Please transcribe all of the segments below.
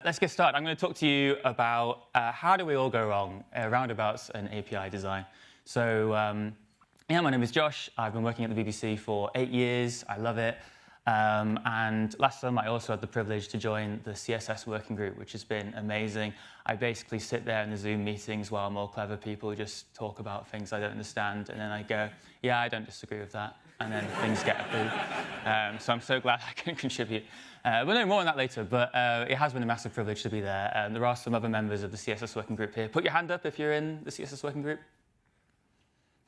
let's get started. I'm going to talk to you about how do we all go wrong, roundabouts and API design. So, yeah, my name is Josh. I've been working at the BBC for 8 years. I love it. And last summer, I also had the privilege to join the CSS working group, which has been amazing. I basically sit there in the Zoom meetings while more clever people just talk about things I don't understand, and then I go, yeah, I don't disagree with that, and then things get approved. So I'm so glad I can contribute. We'll know more on that later, but it has been a massive privilege to be there. There are some other members of the CSS working group here. Put your hand up if you're in the CSS working group.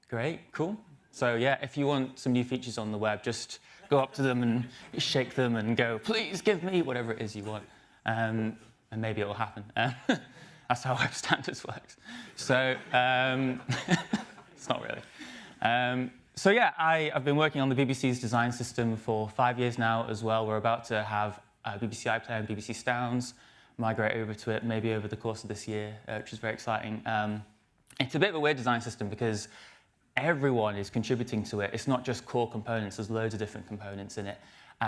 Great, cool. So yeah, if you want some new features on the web, just go up to them and shake them and go, please give me whatever it is you want. And maybe it will happen. That's how web standards works. So it's not really. So yeah, I've been working on the BBC's design system for 5 years now as well. We're about to have BBC iPlayer and BBC Sounds migrate over to it maybe over the course of this year, which is very exciting. It's a bit of a weird design system because everyone is contributing to it. It's not just core components. There's loads of different components in it,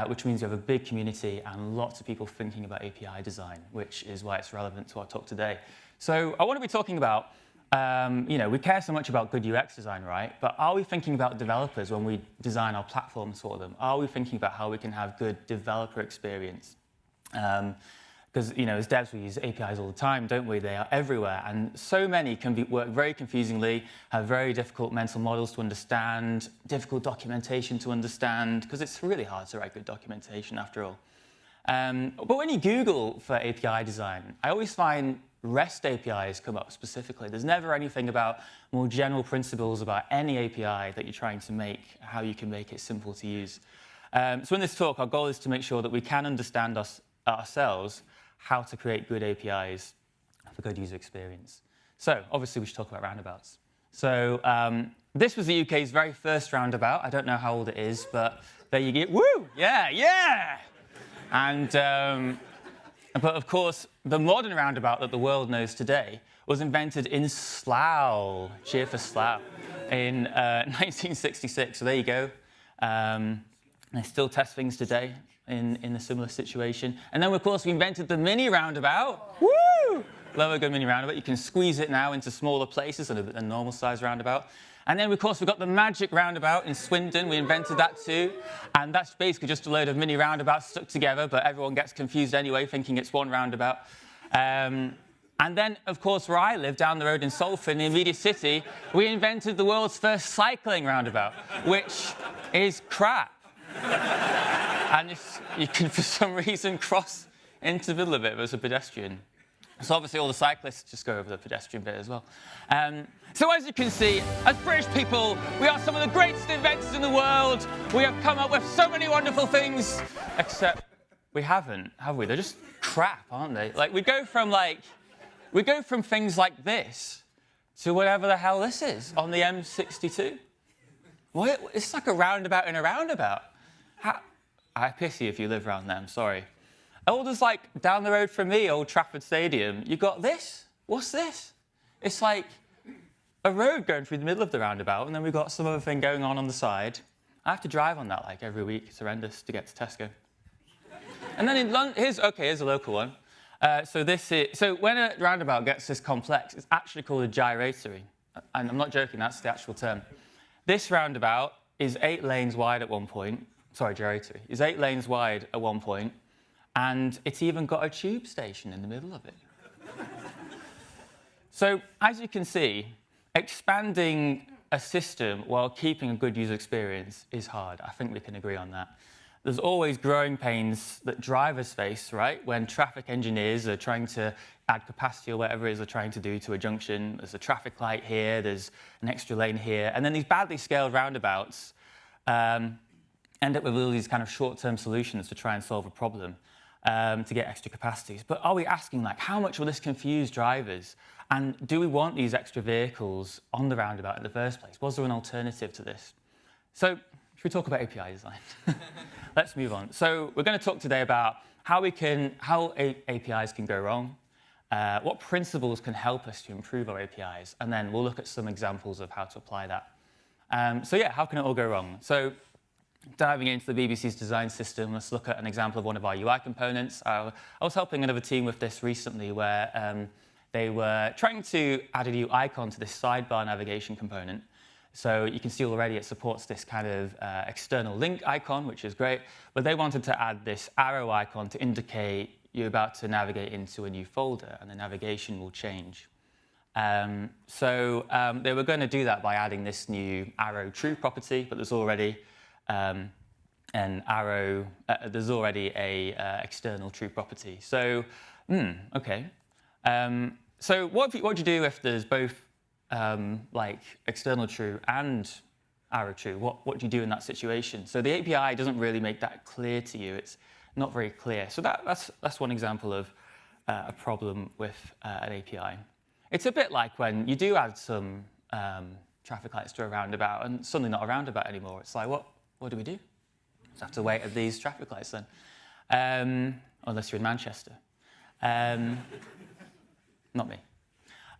which means you have a big community and lots of people thinking about API design, which is why it's relevant to our talk today. So I want to be talking about we care so much about good UX design, right? But are we thinking about developers when we design our platforms for them? Are we thinking about how we can have good developer experience? Because as devs, we use APIs all the time, don't we? They are everywhere, and so many can work very confusingly, have very difficult mental models to understand, difficult documentation to understand, because it's really hard to write good documentation after all. But when you Google for API design, I always find REST APIs come up specifically. There's never anything about more general principles about any API that you're trying to make, how you can make it simple to use. So in this talk, our goal is to make sure that we can understand ourselves how to create good APIs for good user experience. So obviously, we should talk about roundabouts. So this was the UK's very first roundabout. I don't know how old it is, but there you go. Woo! Yeah, yeah! And but of course, the modern roundabout that the world knows today was invented in Slough, cheer for Slough, in 1966. So there you go. They still test things today in a similar situation. And then, of course, we invented the mini roundabout. Woo! Love a good mini roundabout. You can squeeze it now into smaller places than a normal size roundabout. And then, of course, we've got the magic roundabout in Swindon. We invented that too. And that's basically just a load of mini roundabouts stuck together, but everyone gets confused anyway, thinking it's one roundabout. And then, of course, where I live, down the road in Salford, in the immediate city, we invented the world's first cycling roundabout, which is crap. And you can, for some reason, cross into the middle of it as a pedestrian. So obviously all the cyclists just go over the pedestrian bit as well. So as you can see, as British people, we are some of the greatest inventors in the world. We have come up with so many wonderful things, except we haven't, have we? They're just crap, aren't they? Like we go from things like this to whatever the hell this is on the M62. What? It's like a roundabout in a roundabout. I pity if you live around there, I'm sorry. Oh, there's like down the road from me, Old Trafford Stadium, you got this. What's this? It's like a road going through the middle of the roundabout, and then we've got some other thing going on the side. I have to drive on that like every week. It's horrendous to get to Tesco. And then in London, here's a local one. So when a roundabout gets this complex, it's actually called a gyratory. And I'm not joking, that's the actual term. This roundabout is 8 lanes wide at one point. Sorry, gyratory. Is 8 lanes wide at one point. And it's even got a tube station in the middle of it. So as you can see, expanding a system while keeping a good user experience is hard. I think we can agree on that. There's always growing pains that drivers face, right? When traffic engineers are trying to add capacity or whatever it is they're trying to do to a junction. There's a traffic light here, there's an extra lane here. And then these badly scaled roundabouts end up with all these kind of short-term solutions to try and solve a problem. To get extra capacities. But are we asking, like, how much will this confuse drivers? And do we want these extra vehicles on the roundabout in the first place? Was there an alternative to this? So, should we talk about API design? Let's move on. So, we're going to talk today about how APIs can go wrong, what principles can help us to improve our APIs, and then we'll look at some examples of how to apply that. So yeah, how can it all go wrong? So diving into the BBC's design system, let's look at an example of one of our UI components. I was helping another team with this recently where they were trying to add a new icon to this sidebar navigation component. So you can see already it supports this kind of external link icon, which is great. But they wanted to add this arrow icon to indicate you're about to navigate into a new folder, and the navigation will change. They were going to do that by adding this new arrow true property, but there's already an arrow. There's already a external true property. So, okay. So what do you do if there's both like external true and arrow true? What do you do in that situation? So the API doesn't really make that clear to you. It's not very clear. So that's one example of a problem with an API. It's a bit like when you do add some traffic lights to a roundabout and suddenly not a roundabout anymore. It's like, what do we do? Just have to wait at these traffic lights then, unless you're in Manchester. Not me.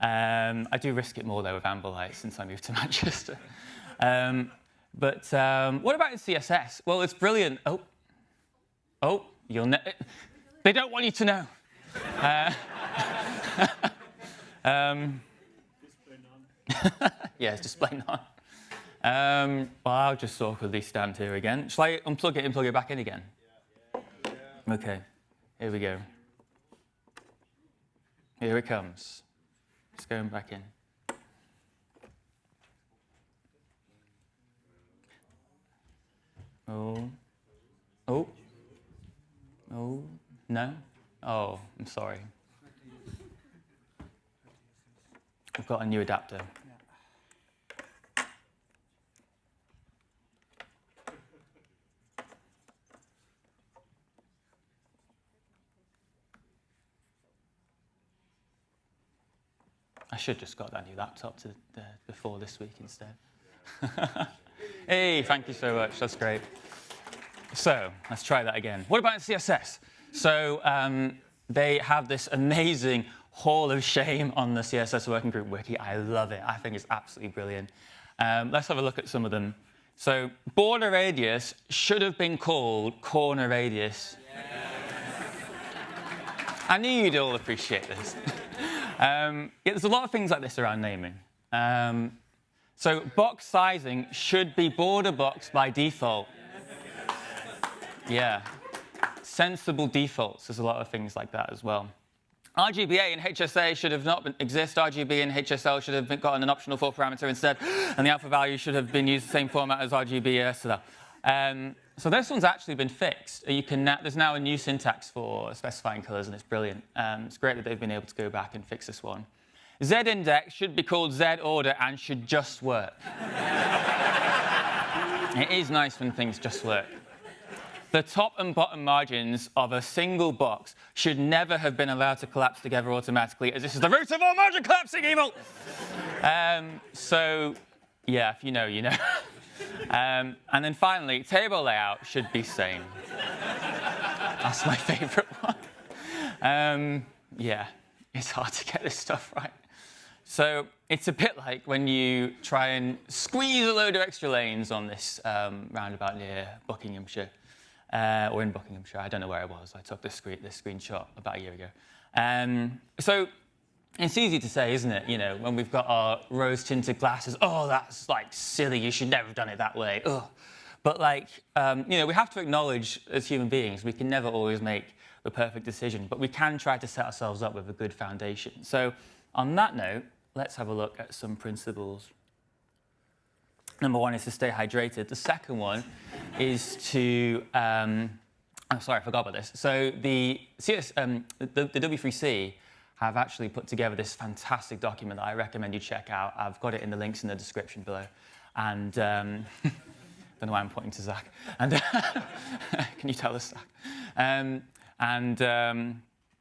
I do risk it more though with amber lights since I moved to Manchester. What about in CSS? Well, it's brilliant. Oh, they don't want you to know. Yeah, it's display none. Well, I'll just awkwardly stand here again. Shall I unplug it and plug it back in again? Yeah. Okay, here we go. Here it comes. It's going back in. Oh, no? Oh, I'm sorry. I've got a new adapter. I should just got that new laptop before this week instead. Hey, thank you so much. That's great. So let's try that again. What about in CSS? So they have this amazing hall of shame on the CSS Working Group wiki. I love it. I think it's absolutely brilliant. Let's have a look at some of them. So border radius should have been called corner radius. I knew you'd all appreciate this. Yeah, there's a lot of things like this around naming. So box sizing should be border box by default. Yeah. Sensible defaults. There's a lot of things like that as well. RGBA and HSA should have not exist. RGB and HSL should have gotten an optional 4 parameter instead, and the alpha value should have been used the same format as RGB. So this one's actually been fixed. There's now a new syntax for specifying colors, and it's brilliant. It's great that they've been able to go back and fix this one. Z-index should be called Z-order and should just work. It is nice when things just work. The top and bottom margins of a single box should never have been allowed to collapse together automatically, as this is the root of all margin collapsing evil. So, yeah, if you know, you know. And then finally, table layout should be same. That's my favorite one. Yeah, it's hard to get this stuff right. So it's a bit like when you try and squeeze a load of extra lanes on this roundabout near Buckinghamshire. Or in Buckinghamshire, I don't know where I was. I took this screenshot about a year ago. So it's easy to say, isn't it? You know, when we've got our rose-tinted glasses, oh, that's like silly. You should never have done it that way. Ugh. But like, you know, we have to acknowledge as human beings, we can never always make the perfect decision, but we can try to set ourselves up with a good foundation. So on that note, let's have a look at some principles. Number one is to stay hydrated. The second one is to, oh, sorry, I forgot about this. So the W3C have actually put together this fantastic document that I recommend you check out. I've got it in the links in the description below. And don't know why I'm pointing to Zach. And can you tell us, Zach?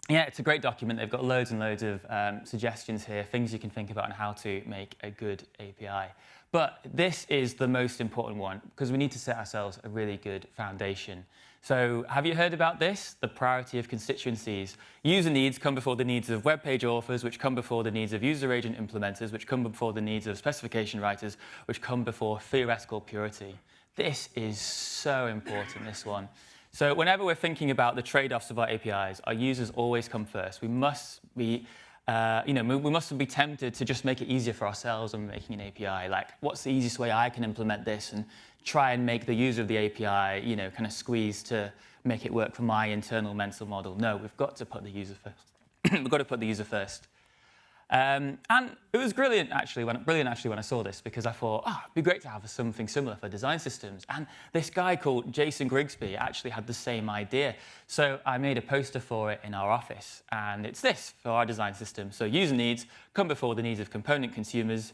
Yeah, it's a great document. They've got loads and loads of suggestions here, things you can think about on how to make a good API. But this is the most important one because we need to set ourselves a really good foundation. So have you heard about this? The priority of constituencies. User needs come before the needs of web page authors, which come before the needs of user agent implementers, which come before the needs of specification writers, which come before theoretical purity. This is so important, this one. So whenever we're thinking about the trade-offs of our APIs, our users always come first. We must be, we mustn't be tempted to just make it easier for ourselves when we're making an API. Like, what's the easiest way I can implement this and try and make the user of the API, kind of squeeze to make it work for my internal mental model? No, we've got to put the user first. We've got to put the user first. And it was brilliant actually when I saw this, because I thought, it'd be great to have something similar for design systems. And this guy called Jason Grigsby actually had the same idea. So I made a poster for it in our office, and it's this for our design system. So user needs come before the needs of component consumers,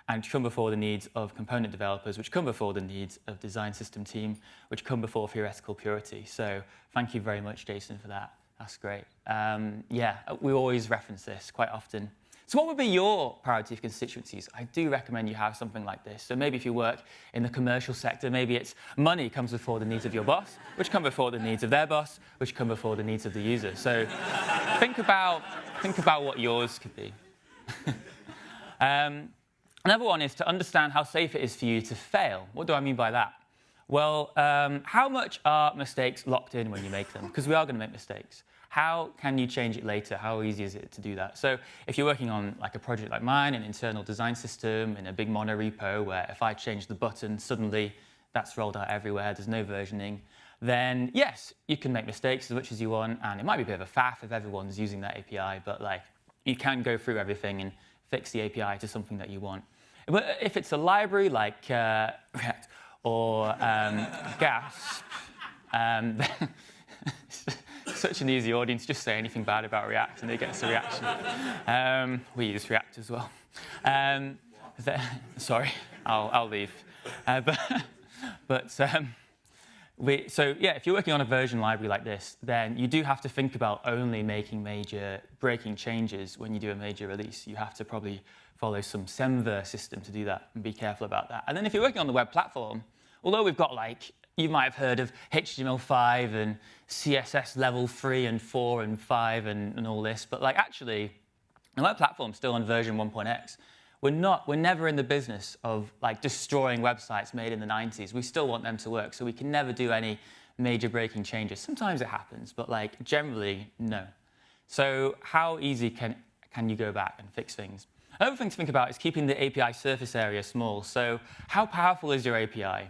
and come before the needs of component developers, which come before the needs of design system team, which come before theoretical purity. So thank you very much, Jason, for that. That's great. We always reference this quite often. So what would be your priority of constituencies? I do recommend you have something like this. So maybe if you work in the commercial sector, maybe it's money comes before the needs of your boss, which come before the needs of their boss, which come before the needs of the user. So think about what yours could be. Another one is to understand how safe it is for you to fail. What do I mean by that? Well, how much are mistakes locked in when you make them? Because we are going to make mistakes. How can you change it later? How easy is it to do that? So if you're working on like a project like mine, an internal design system in a big mono repo where if I change the button, suddenly that's rolled out everywhere, there's no versioning, then yes, you can make mistakes as much as you want, and it might be a bit of a faff if everyone's using that API, but like you can go through everything and fix the API to something that you want. But if it's a library like React or Gasp, such an easy audience, just say anything bad about React and it gets a reaction. We use React as well. Sorry, I'll leave. If you're working on a version library like this, then you do have to think about only making major breaking changes when you do a major release. You have to probably follow some Semver system to do that and be careful about that. And then if you're working on the web platform, although we've got you might have heard of HTML5 and CSS level 3 and 4 and 5 and all this, but actually, the web platform's still on version 1.x. We're never in the business of destroying websites made in the 90s. We still want them to work, so we can never do any major breaking changes. Sometimes it happens, but generally, no. So how easy can you go back and fix things? Another thing to think about is keeping the API surface area small. So how powerful is your API?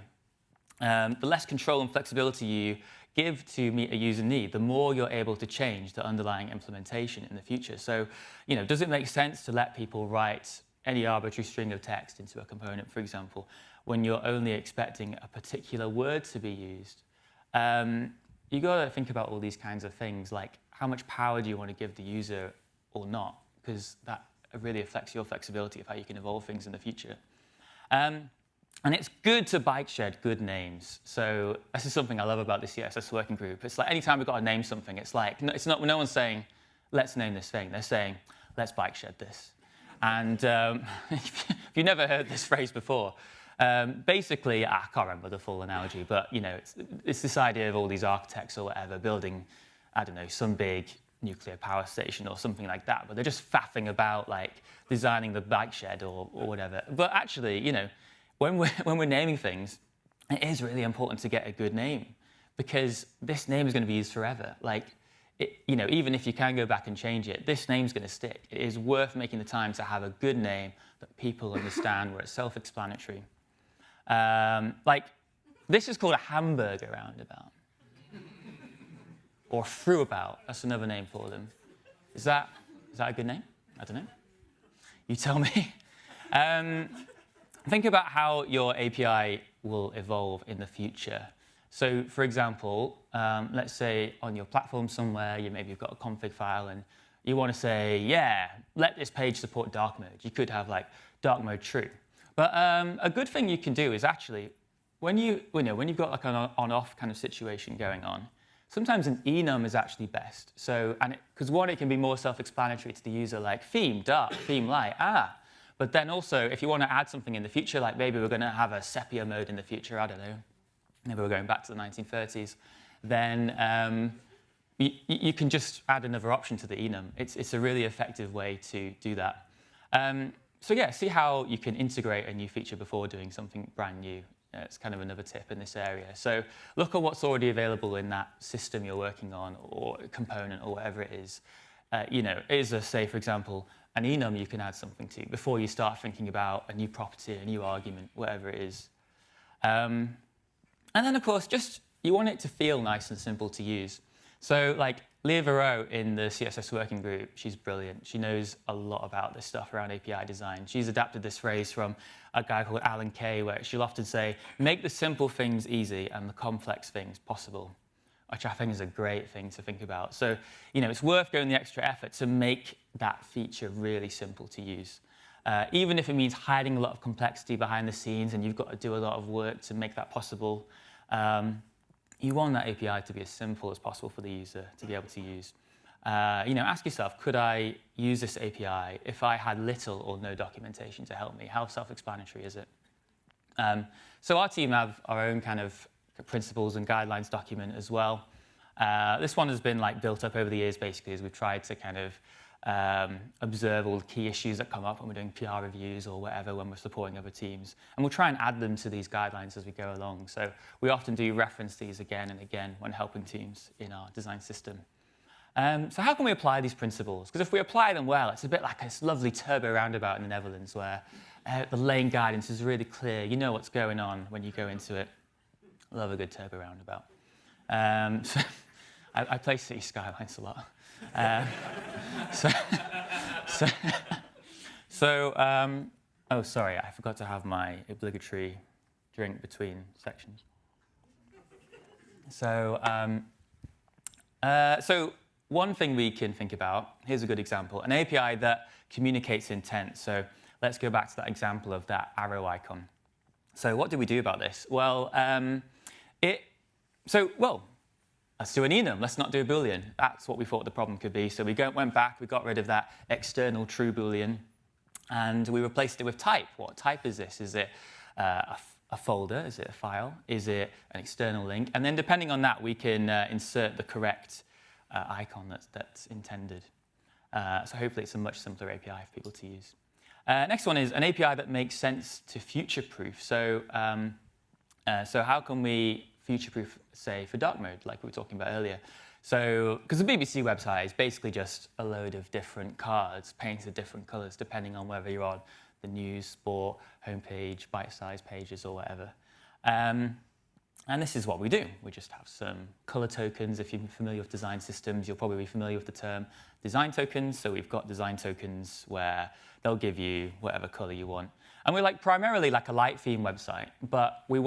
The less control and flexibility you give to meet a user need, the more you're able to change the underlying implementation in the future. So, does it make sense to let people write any arbitrary string of text into a component, for example, when you're only expecting a particular word to be used? You've got to think about all these kinds of things, like how much power do you want to give the user or not, because that really affects your flexibility of how you can evolve things in the future. And it's good to bike shed good names. So this is something I love about the CSS working group. It's like anytime we've got to name something, no one's saying, let's name this thing. They're saying, let's bike shed this. And if you've never heard this phrase before, basically, I can't remember the full analogy, but it's this idea of all these architects or whatever building, I don't know, some big nuclear power station or something like that, but they're just faffing about designing the bike shed or whatever. But actually, when we're naming things, it is really important to get a good name, because this name is going to be used forever. Even if you can go back and change it, this name's going to stick. It is worth making the time to have a good name that people understand, where it's self-explanatory. This is called a hamburger roundabout. Or throughbout, that's another name for them. Is that a good name? I don't know. You tell me. Think about how your API will evolve in the future. So, for example, let's say on your platform somewhere, maybe you've got a config file and you want to say, yeah, let this page support dark mode. You could have dark mode true. But a good thing you can do is actually, when you've got an on-off kind of situation going on, sometimes an enum is actually best. So, because one, it can be more self-explanatory to the user, theme dark, theme light, But then also, if you want to add something in the future, maybe we're going to have a sepia mode in the future, I don't know, maybe we're going back to the 1930s, then you can just add another option to the enum. It's a really effective way to do that. See how you can integrate a new feature before doing something brand new. It's kind of another tip in this area. So look at what's already available in that system you're working on or component or whatever it is. Is there, say, for example, an enum you can add something to before you start thinking about a new property, a new argument, whatever it is. And then, of course, you want it to feel nice and simple to use. So like Leah Varot in the CSS working group, she's brilliant. She knows a lot about this stuff around API design. She's adapted this phrase from a guy called Alan Kay, where she'll often say, make the simple things easy and the complex things possible, which I think is a great thing to think about. So, it's worth going the extra effort to make that feature really simple to use. Even if it means hiding a lot of complexity behind the scenes and you've got to do a lot of work to make that possible, you want that API to be as simple as possible for the user to be able to use. Ask yourself, could I use this API if I had little or no documentation to help me? How self-explanatory is it? So our team have our own kind of principles and guidelines document as well. This one has been built up over the years, basically, as we've tried to kind of observe all the key issues that come up when we're doing PR reviews or whatever when we're supporting other teams. And we'll try and add them to these guidelines as we go along. So we often do reference these again and again when helping teams in our design system. So how can we apply these principles? Because if we apply them well, it's a bit like this lovely turbo roundabout in the Netherlands where the lane guidance is really clear. You know what's going on when you go into it. Love a good turbo roundabout. So I play City Skylines a lot. Oh, sorry, I forgot to have my obligatory drink between sections. So one thing we can think about, here's a good example, an API that communicates intent. So let's go back to that example of that arrow icon. So what do we do about this? Well, let's do an enum. Let's not do a Boolean. That's what we thought the problem could be. So we went back, we got rid of that external true Boolean, and we replaced it with type. What type is this? Is it a folder? Is it a file? Is it an external link? And then depending on that, we can insert the correct icon that's intended. So hopefully it's a much simpler API for people to use. Next one is an API that makes sense to future-proof. So how can we future-proof, say, for dark mode, like we were talking about earlier? So, because the BBC website is basically just a load of different cards painted different colors depending on whether you're on the news, sport, homepage, bite-sized pages, or whatever. And this is what we do. We just have some color tokens. If you're familiar with design systems, you'll probably be familiar with the term design tokens. So we've got design tokens where they'll give you whatever color you want. And we're primarily like a light theme website, but we've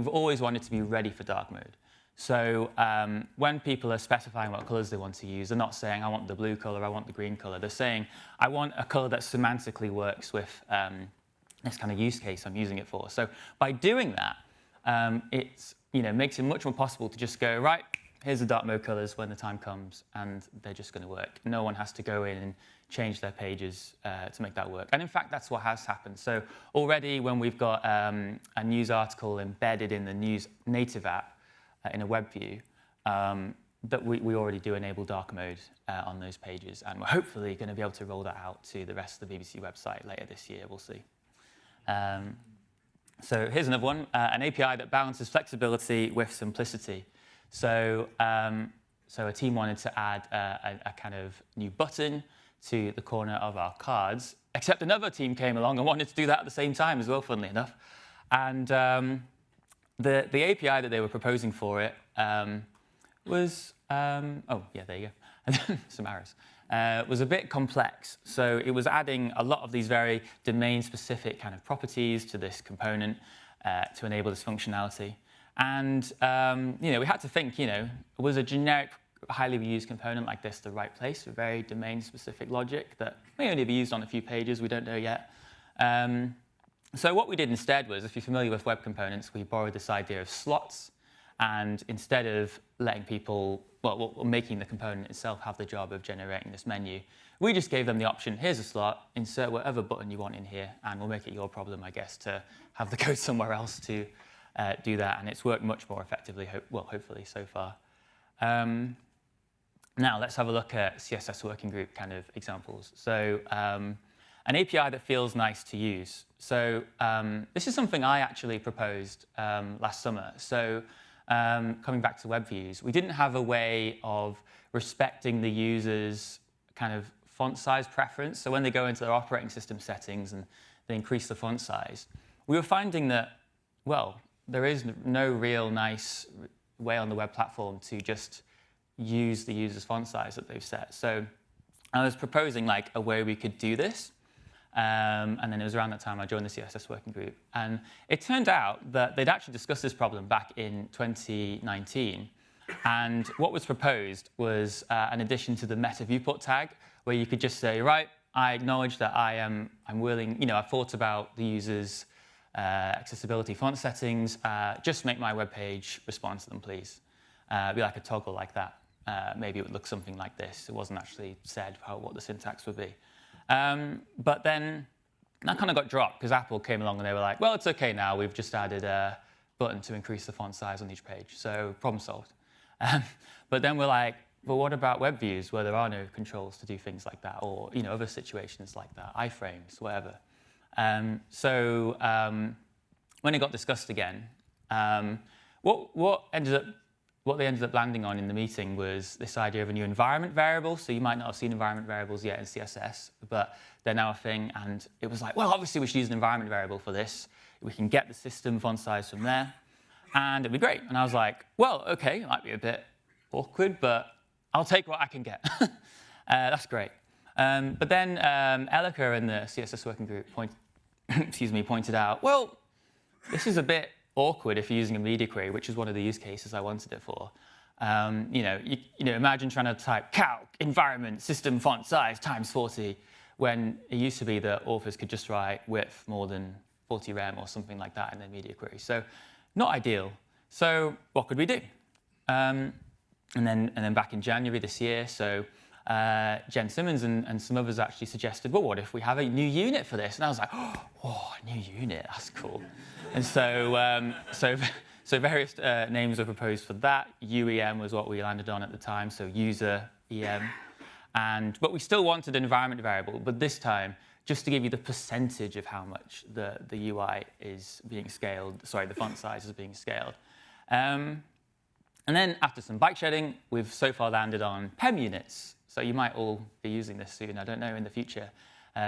always wanted to be ready for dark mode. So when people are specifying what colors they want to use, they're not saying, I want the blue color, I want the green color. They're saying, I want a color that semantically works with this kind of use case I'm using it for. So by doing that, it makes it much more possible to just go, right, here's the dark mode colors when the time comes, and they're just going to work. No one has to go in and change their pages to make that work. And in fact, that's what has happened. So already when we've got a news article embedded in the news native app in a web view, that we already do enable dark mode on those pages. And we're hopefully going to be able to roll that out to the rest of the BBC website later this year. We'll see. So here's another one, an API that balances flexibility with simplicity. So a team wanted to add a kind of new button to the corner of our cards, except another team came along and wanted to do that at the same time as well, funnily enough. And the API that they were proposing for it was, oh, yeah, there you go, some arrows. Was a bit complex. So it was adding a lot of these very domain-specific kind of properties to this component to enable this functionality. And we had to think, was a generic, highly used component like this the right place for very domain-specific logic that may only be used on a few pages, we don't know yet. So what we did instead was, if you're familiar with web components, we borrowed this idea of slots. And instead of letting people, making the component itself have the job of generating this menu, we just gave them the option, here's a slot, insert whatever button you want in here, and we'll make it your problem, I guess, to have the code somewhere else to do that. And it's worked much more effectively, hopefully, so far. Now, let's have a look at CSS working group kind of examples. So an API that feels nice to use. So this is something I actually proposed last summer. So coming back to web views, we didn't have a way of respecting the user's kind of font size preference. So when they go into their operating system settings and they increase the font size, we were finding that, well, there is no real nice way on the web platform to just use the user's font size that they've set. So I was proposing like a way we could do this. And then it was around that time I joined the CSS working group. And it turned out that they'd actually discussed this problem back in 2019. And what was proposed was an addition to the meta viewport tag, where you could just say, right, I acknowledge that I'm willing, I've thought about the user's accessibility font settings. Just make my web page respond to them, please. Be like a toggle like that. Maybe it would look something like this. It wasn't actually said what the syntax would be. But then that kind of got dropped because Apple came along and they were like, well, it's OK now. We've just added a button to increase the font size on each page. So problem solved. But then we're like, well, what about web views where there are no controls to do things like that, or other situations like that, iframes, whatever. So when it got discussed again, what they ended up landing on in the meeting was this idea of a new environment variable. So you might not have seen environment variables yet in CSS, but they're now a thing. And it was like, well, obviously we should use an environment variable for this. We can get the system font size from there, and it'd be great. And I was like, well, OK, it might be a bit awkward, but I'll take what I can get. That's great. But then Elika in the CSS working group pointed out, well, this is a bit awkward if you're using a media query, which is one of the use cases I wanted it for. Imagine trying to type calc, environment, system font size times 40, when it used to be that authors could just write width more than 40 rem or something like that in their media query. So not ideal. So what could we do? And then back in January this year, so Jen Simmons and some others actually suggested, well, what if we have a new unit for this? And I was like, oh, a new unit, that's cool. And so various names were proposed for that. UEM was what we landed on at the time, so user EM. But we still wanted an environment variable, but this time, just to give you the percentage of how much the UI is being scaled, the font size is being scaled. And then after some bike shedding, we've so far landed on PEM units. So you might all be using this soon, I don't know, in the future.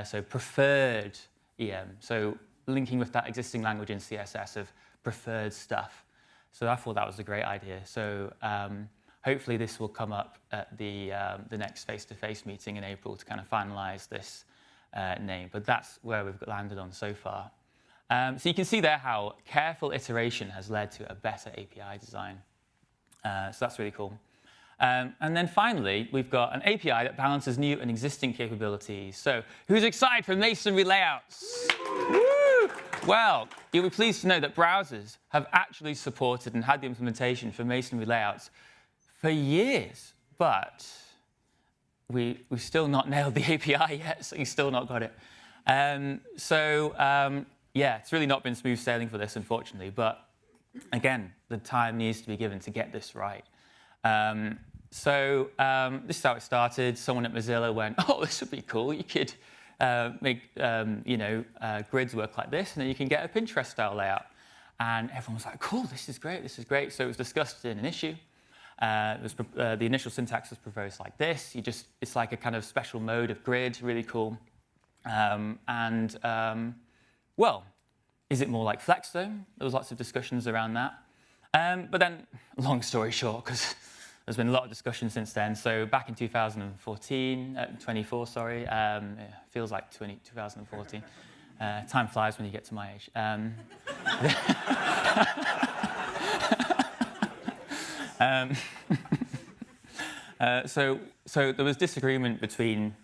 So preferred EM. So linking with that existing language in CSS of preferred stuff. So I thought that was a great idea. So hopefully this will come up at the next face-to-face meeting in April to kind of finalize this name. But that's where we've landed on so far. So you can see there how careful iteration has led to a better API design. So that's really cool. And then finally, we've got an API that balances new and existing capabilities. So who's excited for masonry layouts? Woo! Well, you'll be pleased to know that browsers have actually supported and had the implementation for masonry layouts for years. But we've still not nailed the API yet, so you've still not got it. Yeah, it's really not been smooth sailing for this, unfortunately. But again, the time needs to be given to get this right. This is how it started. Someone at Mozilla went, oh, this would be cool. You could make grids work like this, and then you can get a Pinterest-style layout. And everyone was like, cool, this is great, this is great. So it was discussed in an issue. The initial syntax was proposed like this. It's like a kind of special mode of grid, really cool. Well, is it more like Flex, though? There was lots of discussions around that. But then, long story short, because there's been a lot of discussion since then. So back in 24, sorry, feels like 2014. Time flies when you get to my age. So there was disagreement between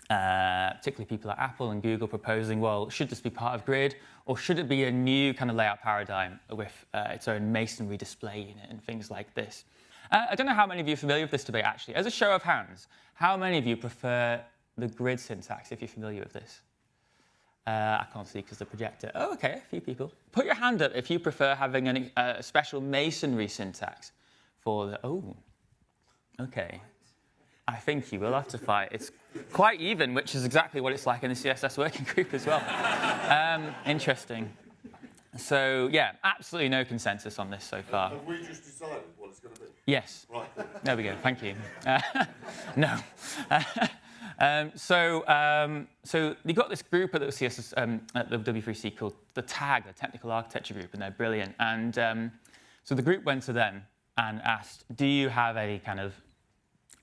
particularly people at Apple and Google proposing, well, should this be part of Grid, or should it be a new kind of layout paradigm with its own masonry display unit and things like this? I don't know how many of you are familiar with this debate, actually. As a show of hands, how many of you prefer the Grid syntax, if you're familiar with this? I can't see because the projector. Oh, OK, a few people. Put your hand up if you prefer having a special masonry syntax for the... Oh, OK. I think you will have to fight. It's quite even, which is exactly what it's like in the CSS working group as well. Interesting. So, yeah, absolutely no consensus on this so far. Have we just decided what it's going to be? Yes. Right. There we go. Thank you. No. So you've got this group at the CSS, at the W3C called the TAG, the Technical Architecture Group, and they're brilliant. And so the group went to them and asked, do you have any kind of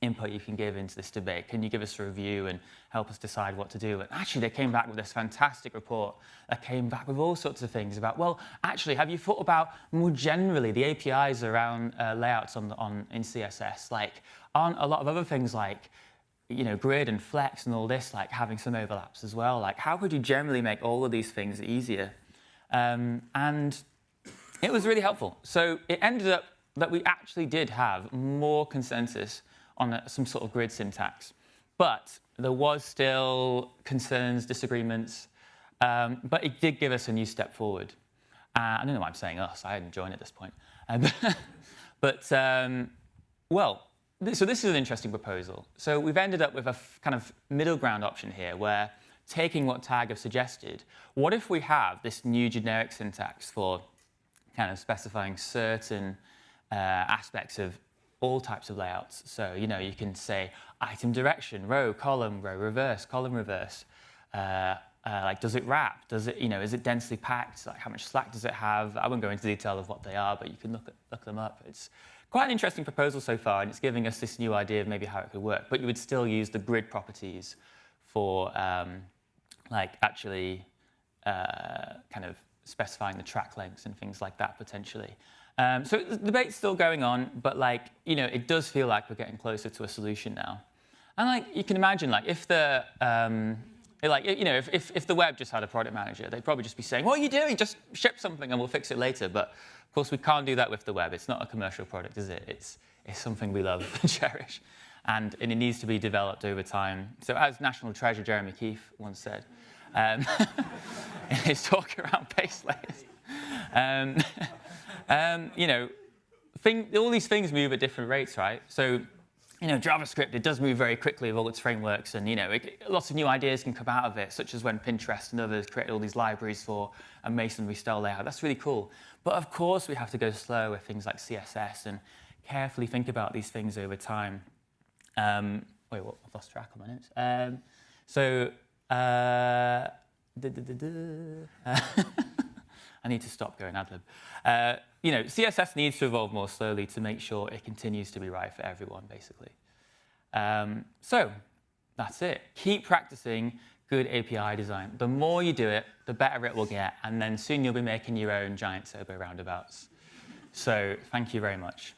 input you can give into this debate? Can you give us a review and help us decide what to do? And actually, they came back with this fantastic report that came back with all sorts of things about, well, actually, have you thought about more generally the APIs around layouts in CSS? Like, aren't a lot of other things like, you know, grid and flex and all this, like having some overlaps as well? Like, how could you generally make all of these things easier? And it was really helpful. So it ended up that we actually did have more consensus on some sort of grid syntax. But there was still concerns, disagreements, but it did give us a new step forward. I don't know why I'm saying us, I hadn't joined at this point. Well, so this is an interesting proposal. So we've ended up with a kind of middle ground option here where, taking what TAG have suggested, what if we have this new generic syntax for kind of specifying certain aspects of all types of layouts? So, you know, you can say item direction, row reverse, column reverse. Like, does it wrap? Does it, you know, is it densely packed? Like, how much slack does it have? I won't go into detail of what they are, but you can look them up. It's quite an interesting proposal so far, and it's giving us this new idea of maybe how it could work. But you would still use the grid properties for, like, actually kind of specifying the track lengths and things like that potentially. So the debate's still going on, but, like, you know, it does feel like we're getting closer to a solution now. And, like, you can imagine, like, if the if the web just had a product manager, they'd probably just be saying, what are you doing? Just ship something and we'll fix it later. But of course, we can't do that with the web. It's not a commercial product, is it? It's something we love and cherish, and it needs to be developed over time. So, as national treasure Jeremy Keefe once said in his talk around base layers, you know, all these things move at different rates, right? So, you know, JavaScript, it does move very quickly with all its frameworks, and, you know, lots of new ideas can come out of it, such as when Pinterest and others created all these libraries for a masonry-style layout. That's really cool. But of course, we have to go slow with things like CSS and carefully think about these things over time. Wait, what? I've lost track of my notes. I need to stop going ad-lib. You know, CSS needs to evolve more slowly to make sure it continues to be right for everyone, basically. So that's it. Keep practicing good API design. The more you do it, the better it will get, and then soon you'll be making your own giant turbo roundabouts. So thank you very much.